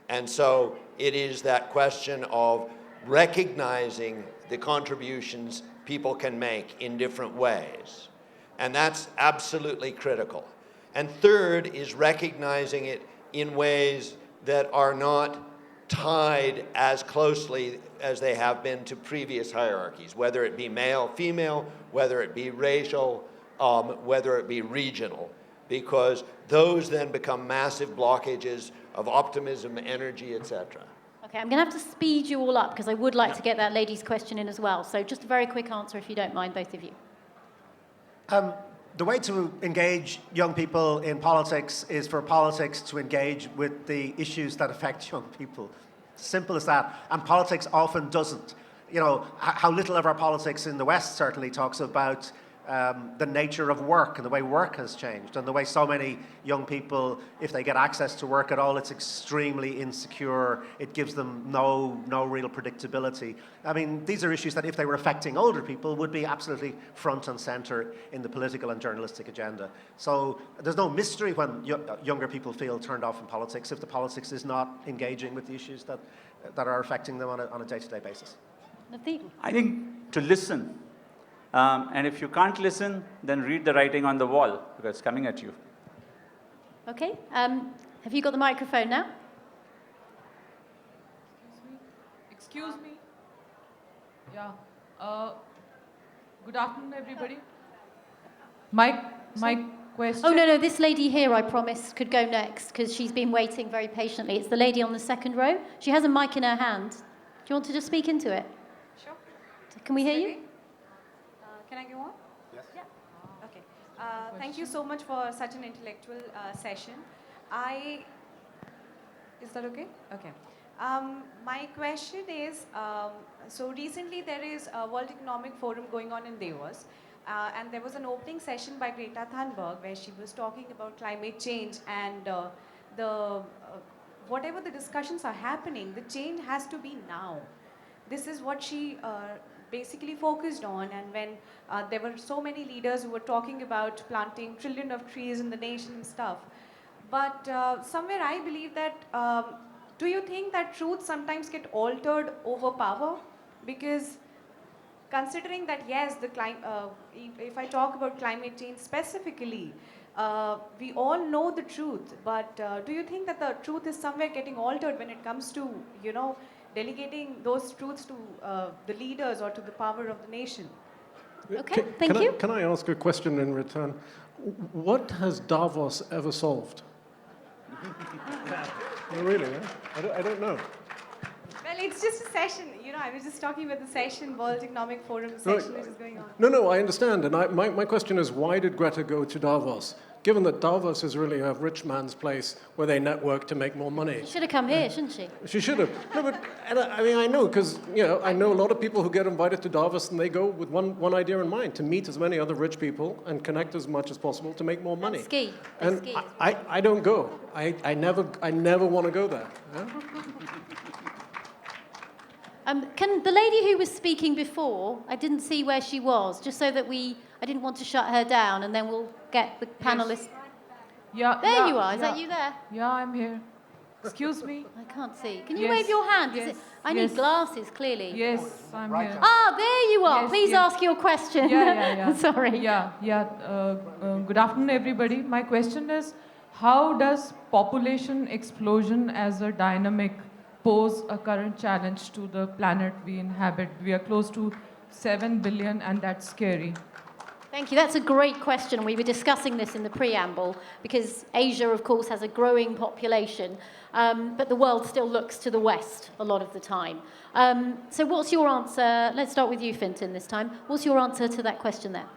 And so it is that question of recognizing the contributions people can make in different ways. And that's absolutely critical. And third is recognizing it in ways that are not tied as closely as they have been to previous hierarchies, whether it be male, female, whether it be racial, whether it be regional, because those then become massive blockages of optimism, energy, etc. Okay, I'm going to have to speed you all up because I would like to get that lady's question in as well. So just a very quick answer if you don't mind, both of you. The way to engage young people in politics is for politics to engage with the issues that affect young people. Simple as that. And politics often doesn't. You know, how little of our politics in the West certainly talks about the nature of work and the way work has changed and the way so many young people, if they get access to work at all, it's extremely insecure. It gives them no real predictability. I mean, these are issues that if they were affecting older people would be absolutely front and center in the political and journalistic agenda. So there's no mystery when younger people feel turned off in politics if the politics is not engaging with the issues that are affecting them on a day-to-day basis. Navdeep? I think to listen. And if you can't listen, then read the writing on the wall, because it's coming at you. Okay. Have you got the microphone now? Excuse me. Yeah. Good afternoon, everybody. My question... Oh, no, this lady here, I promised, could go next, because she's been waiting very patiently. It's the lady on the second row. She has a mic in her hand. Do you want to just speak into it? Sure. Can we hear you? Can I go on? Yes. Yeah. Okay. Thank you so much for such an intellectual session. Is that okay? Okay. My question is, so recently there is a World Economic Forum going on in Davos, and there was an opening session by Greta Thunberg where she was talking about climate change and whatever the discussions are happening, the change has to be now. This is what she basically focused on, and when there were so many leaders who were talking about planting trillion of trees in the nation and stuff. But somewhere I believe that, do you think that truth sometimes get altered over power? Because considering that, yes, if I talk about climate change specifically, we all know the truth, but do you think that the truth is somewhere getting altered when it comes to, delegating those truths to the leaders or to the power of the nation? Okay, thank you. Can I ask a question in return? What has Davos ever solved? No, really, I don't know. Well, it's just a session. I was just talking about the session, World Economic Forum session which is going on. No, I understand. And my question is, why did Greta go to Davos? Given that Davos is really a rich man's place where they network to make more money. She should have come here, shouldn't she? She should have. No, but I know, because I know a lot of people who get invited to Davos and they go with one idea in mind, to meet as many other rich people and connect as much as possible to make more money. And ski. And ski. I don't go. I never want to go there. Yeah? Can the lady who was speaking before, I didn't see where she was, just so that I didn't want to shut her down, and then we'll get the panelists. Yeah. There you are. Is that you there? Yeah, I'm here. Excuse me. I can't see. Can you Yes. wave your hand? Yes. I need glasses, clearly. Yes, I'm here. Ah, there you are. Yes, Please yes. ask your question. Yeah. Sorry. Yeah. Good afternoon, everybody. My question is, how does population explosion as a dynamic pose a current challenge to the planet we inhabit? We are close to 7 billion, and that's scary. Thank you. That's a great question. We were discussing this in the preamble because Asia, of course, has a growing population, but the world still looks to the West a lot of the time. So what's your answer? Let's start with you, Fintan, this time. What's your answer to that question there?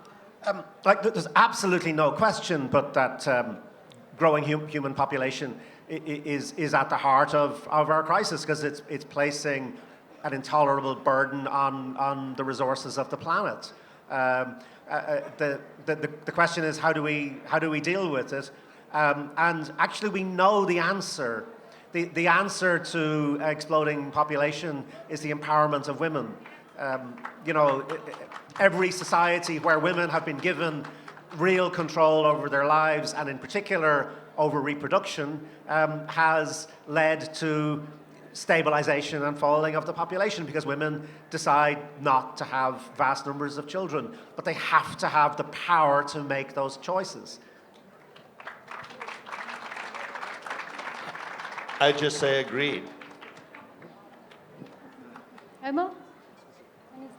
There's absolutely no question but that growing human population is at the heart of our crisis, because it's placing an intolerable burden on the resources of the planet. The question is, how do we deal with it? And actually, we know the answer. The answer to exploding population is the empowerment of women. Every society where women have been given real control over their lives, and in particular over reproduction, has led to stabilization and falling of the population, because women decide not to have vast numbers of children, but they have to have the power to make those choices. I just say agreed. Omar?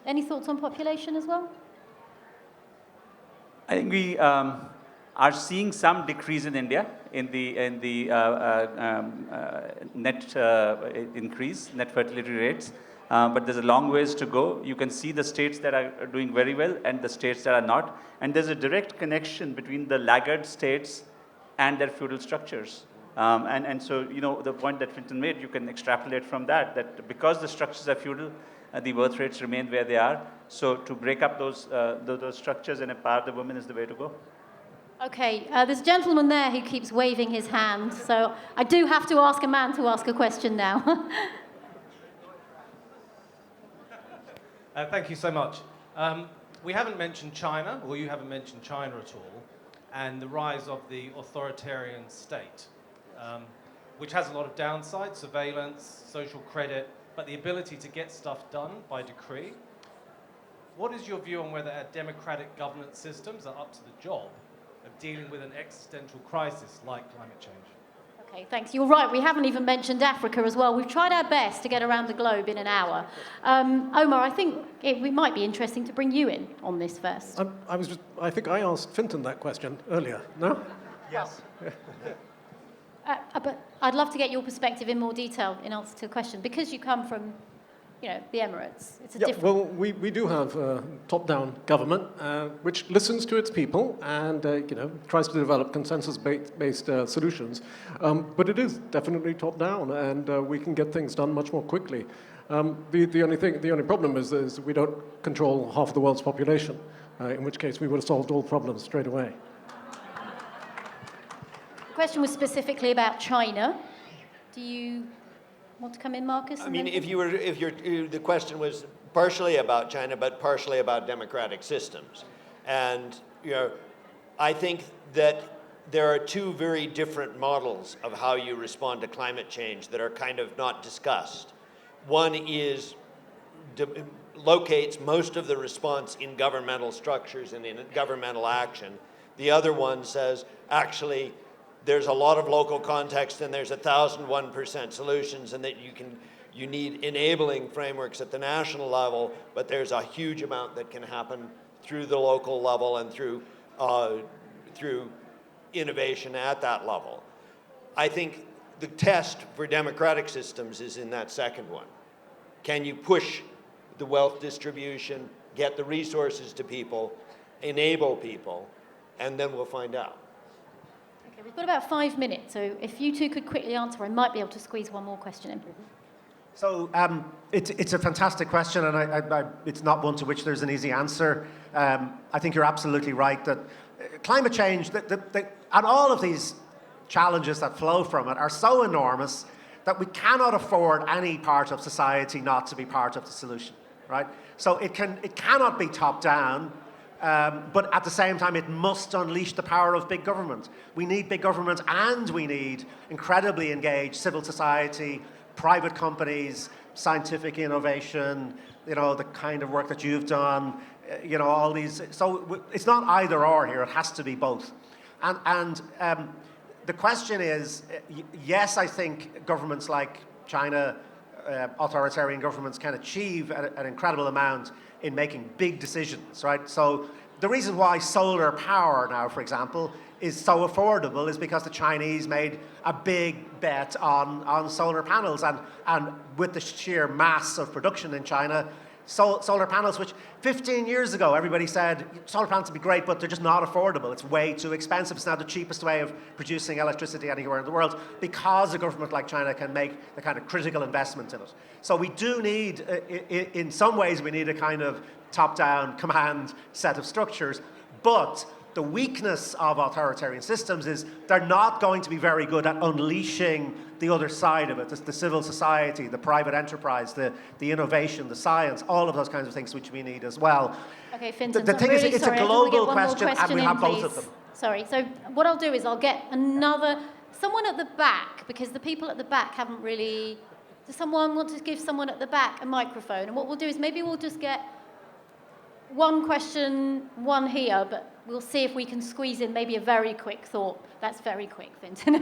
Any thoughts on population as well? I think we are seeing some decrease in India in the net increase, net fertility rates, but there's a long ways to go. You can see the states that are doing very well and the states that are not, and there's a direct connection between the laggard states and their feudal structures. And so, the point that Fintan made, you can extrapolate from that because the structures are feudal, the birth rates remain where they are. So to break up those structures and empower the women is the way to go. Okay, there's a gentleman there who keeps waving his hand, so I do have to ask a man to ask a question now. Thank you so much. We haven't mentioned China, or you haven't mentioned China at all, and the rise of the authoritarian state, which has a lot of downsides: surveillance, social credit, but the ability to get stuff done by decree. What is your view on whether our democratic governance systems are up to the job of dealing with an existential crisis like climate change? Okay, thanks. You're right, we haven't even mentioned Africa as well. We've tried our best to get around the globe in an hour. Omar, I think it might be interesting to bring you in on this first. I think I asked Fintan that question earlier, no? Yes. But I'd love to get your perspective in more detail in answer to the question, because you come from, the Emirates. It's a different... Well, we do have a top-down government which listens to its people and tries to develop consensus-based solutions. But it is definitely top-down, and we can get things done much more quickly. The only problem is we don't control half of the world's population, in which case we would have solved all problems straight away. The question was specifically about China. Do you want to come in, Marcus? I mean, the question was partially about China, but partially about democratic systems. And, I think that there are two very different models of how you respond to climate change that are kind of not discussed. One is locates most of the response in governmental structures and in governmental action. The other one says, actually, there's a lot of local context and there's 1,001% solutions, and that you need enabling frameworks at the national level, but there's a huge amount that can happen through the local level and through innovation at that level. I think the test for democratic systems is in that second one. Can you push the wealth distribution, get the resources to people, enable people, and then we'll find out. Okay, we've got about 5 minutes, so if you two could quickly answer, I might be able to squeeze one more question in. So it's a fantastic question, and it's not one to which there's an easy answer. I think you're absolutely right that climate change and all of these challenges that flow from it are so enormous that we cannot afford any part of society not to be part of the solution, right? So it cannot be top down, but at the same time it must unleash the power of big government. We need big government, and we need incredibly engaged civil society, private companies, scientific innovation, the kind of work that you've done, all these. So it's not either or here, it has to be both. And the question is, yes, I think governments like China, authoritarian governments, can achieve an incredible amount in making big decisions, right? So the reason why solar power now, for example, is so affordable is because the Chinese made a big bet on solar panels. And with the sheer mass of production in China, solar panels, which 15 years ago everybody said solar panels would be great, but they're just not affordable. It's way too expensive. It's now the cheapest way of producing electricity anywhere in the world because a government like China can make the kind of critical investment in it. So we do need, in some ways, we need a kind of top-down command set of structures, but the weakness of authoritarian systems is they're not going to be very good at unleashing the other side of it, the civil society, the private enterprise, the innovation, the science, all of those kinds of things which we need as well. Okay, Fintan, The thing is, really it's sorry, a I just wanna get global one more question, and we in, have both please. of them. Sorry, so what I'll do is I'll get someone at the back, because the people at the back haven't really, does someone want to give someone at the back a microphone? And what we'll do is maybe we'll just get one question, one here, but we'll see if we can squeeze in maybe a very quick thought. That's very quick, Fintan.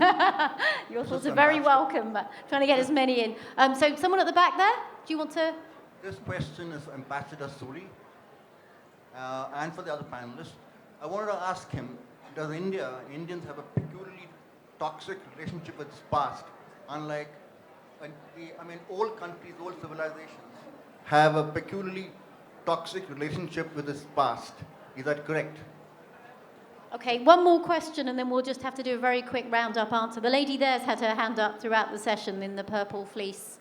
Your thoughts are very welcome, but trying to get as many in. So someone at the back there, do you want to? This question is Ambassador Suri, and for the other panelists. I wanted to ask him, does Indians have a peculiarly toxic relationship with its past, unlike, all countries, all civilizations have a peculiarly toxic relationship with its past. Is that correct? Okay, one more question and then we'll just have to do a very quick round-up answer. The lady there's had her hand up throughout the session in the purple fleece.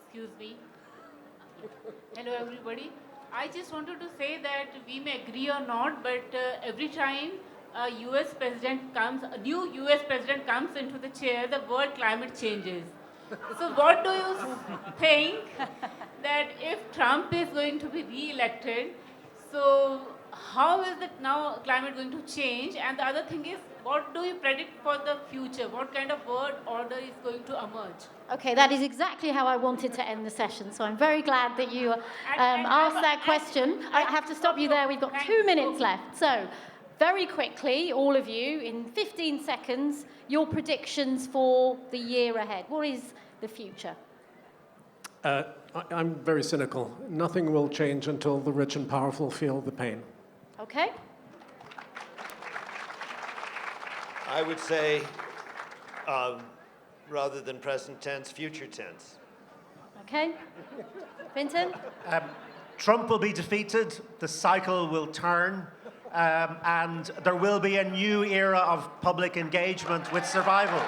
Excuse me. Hello, everybody. I just wanted to say that we may agree or not, but every time a new US president comes into the chair, the world climate changes. So what do you think that if Trump is going to be re-elected, so how is it now climate going to change? And the other thing is, what do you predict for the future? What kind of world order is going to emerge? Okay, that is exactly how I wanted to end the session. So I'm very glad that you asked that question. I have to stop you there. We've got 2 minutes left. So very quickly, all of you, in 15 seconds, your predictions for the year ahead. What is the future? I'm very cynical. Nothing will change until the rich and powerful feel the pain. Okay. I would say, rather than present tense, future tense. Okay. Fintan? Trump will be defeated, the cycle will turn, and there will be a new era of public engagement with survival.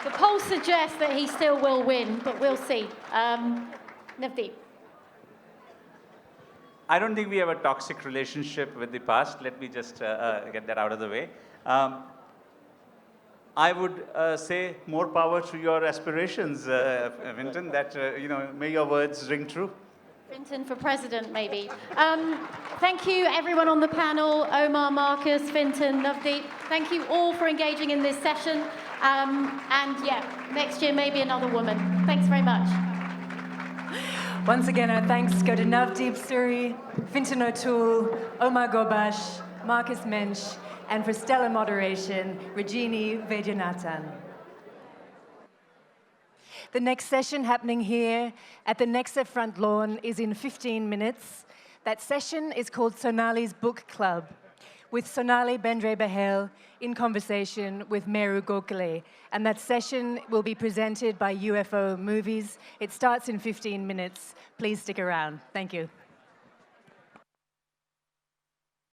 The polls suggest that he still will win, but we'll see. Navdeep? I don't think we have a toxic relationship with the past. Let me just get that out of the way. I would say more power to your aspirations, Fintan, that, may your words ring true. Fintan for president, maybe. Thank you, everyone on the panel, Omar, Marcus, Fintan, Navdeep. Thank you all for engaging in this session. And yeah, next year, maybe another woman. Thanks very much. Once again, our thanks go to Navdeep Suri, Fintan O'Toole, Omar Gobash, Marcus Moench, and for stellar moderation, Rajini Vaidyanathan. The next session happening here at the Nexa front lawn is in 15 minutes. That session is called Sonali's Book Club, with Sonali Bendre-Bahel in conversation with Meru Gokhale. And that session will be presented by UFO Movies. It starts in 15 minutes. Please stick around. Thank you.